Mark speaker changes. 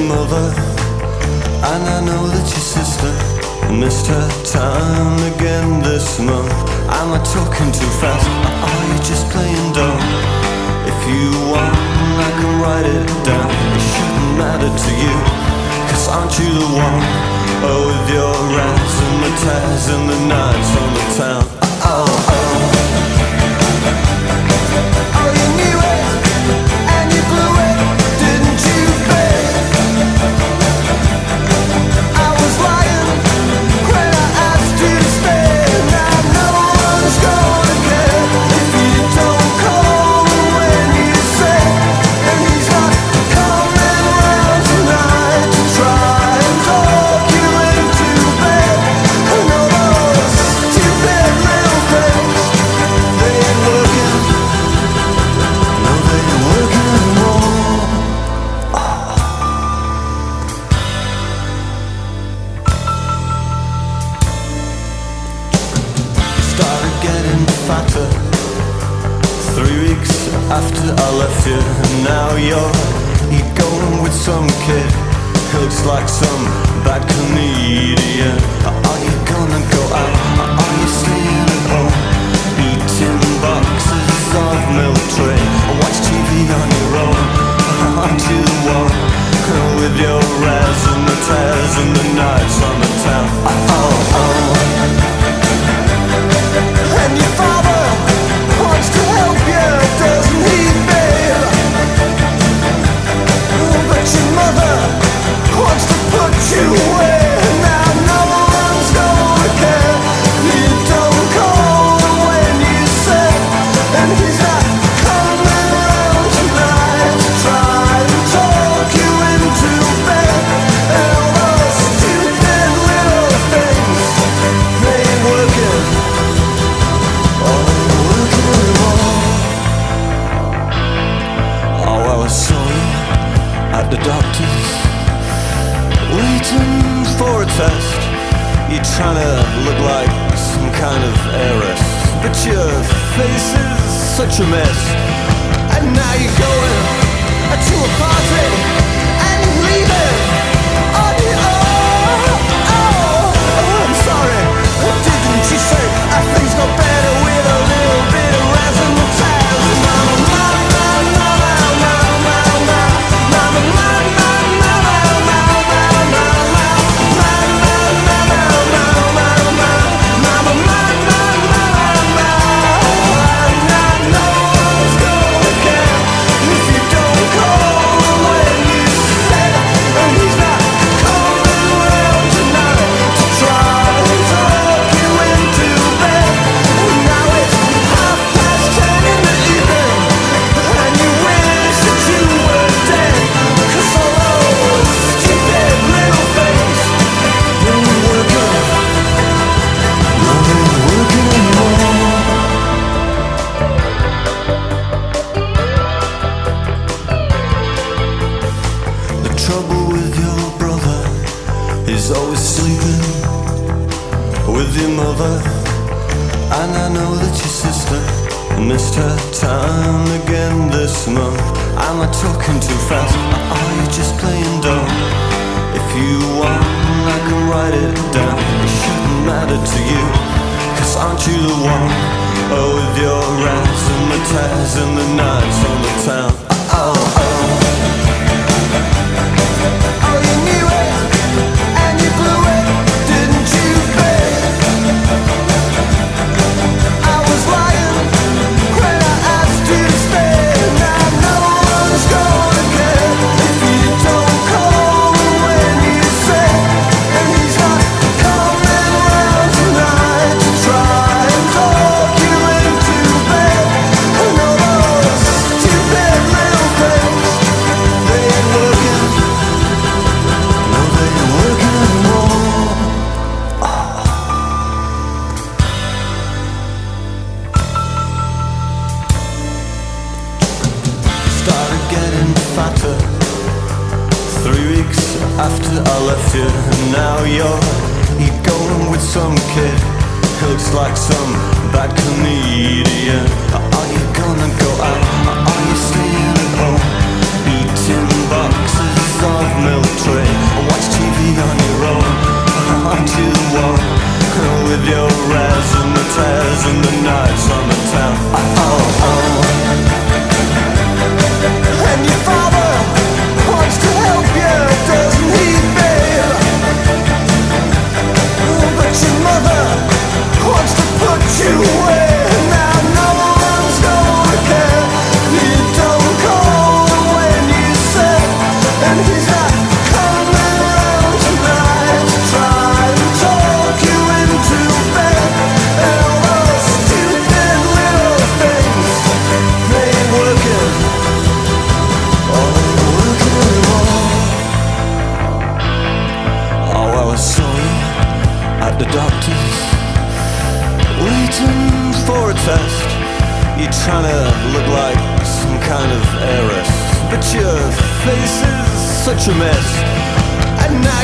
Speaker 1: your mother, and I know that your sister missed her time again this month. Am I talking too fast, or are you just playing dumb? If you want, I can write it down. It shouldn't matter to you, 'cause aren't you the one? Oh, with your razzmatazz and the nights on the town. Oh, oh. Oh, you knew it, and you blew it, didn't you, babe? I was lying when I asked you to stay. Now no one's gonna care if you don't call when you say. And he's not coming round tonight to try and talk you into bed. And all those stupid little things, they ain't working. No, they ain't working anymore. Started getting fatter 3 weeks after I left you, and now you're going with some kid. Looks like some bad comedian. Are you gonna go out? Are you staying at home? Eating boxes of milk tray, watch TV on your own. Aren't you the one? With your razzmatazz and the nights on the town. Oh, oh. And your father wants to help you, doesn't he, babe? But your mother wants to put you away. Now no one's gonna care. You don't call when you say. And he's not coming around tonight to try and talk you into bed. And all those stupid little things, they ain't working. Oh, they ain't working anymore. Oh, I was sorry at the doctor's, waiting for a test. You're trying to look like some kind of heiress, but your face is such a mess. And now you're going to a party and leaving on your own. Oh, I'm sorry, didn't you say things got better with a little bit of razzmatazz? Mama, mama, mama, mama, mama, mama, mama, always sleeping with your mother, and I know that your sister missed her time again this month. Am I talking too fast, or are you just playing dumb? If you want, I can write it down. It shouldn't matter to you, 'cause aren't you the one? Oh, with your razzmatazz and the nights on the town. Oh, oh. Oh, you knew it, and you blew it, didn't you, babe? I was lying when I asked you to stay. Now no one's gonna care if you don't call when you say. And he's not coming round tonight to try and talk you into bed. And all those stupid little things, they ain't working. No, they ain't working anymore. Started getting fatter 3 weeks after I left you, and now you're going with some kid. Looks like some bad comedian. Are you gonna go out, or are you staying at home? Eating boxes of milk doctors, waiting for a test. You're trying to look like some kind of heiress, but your face is such a mess. And now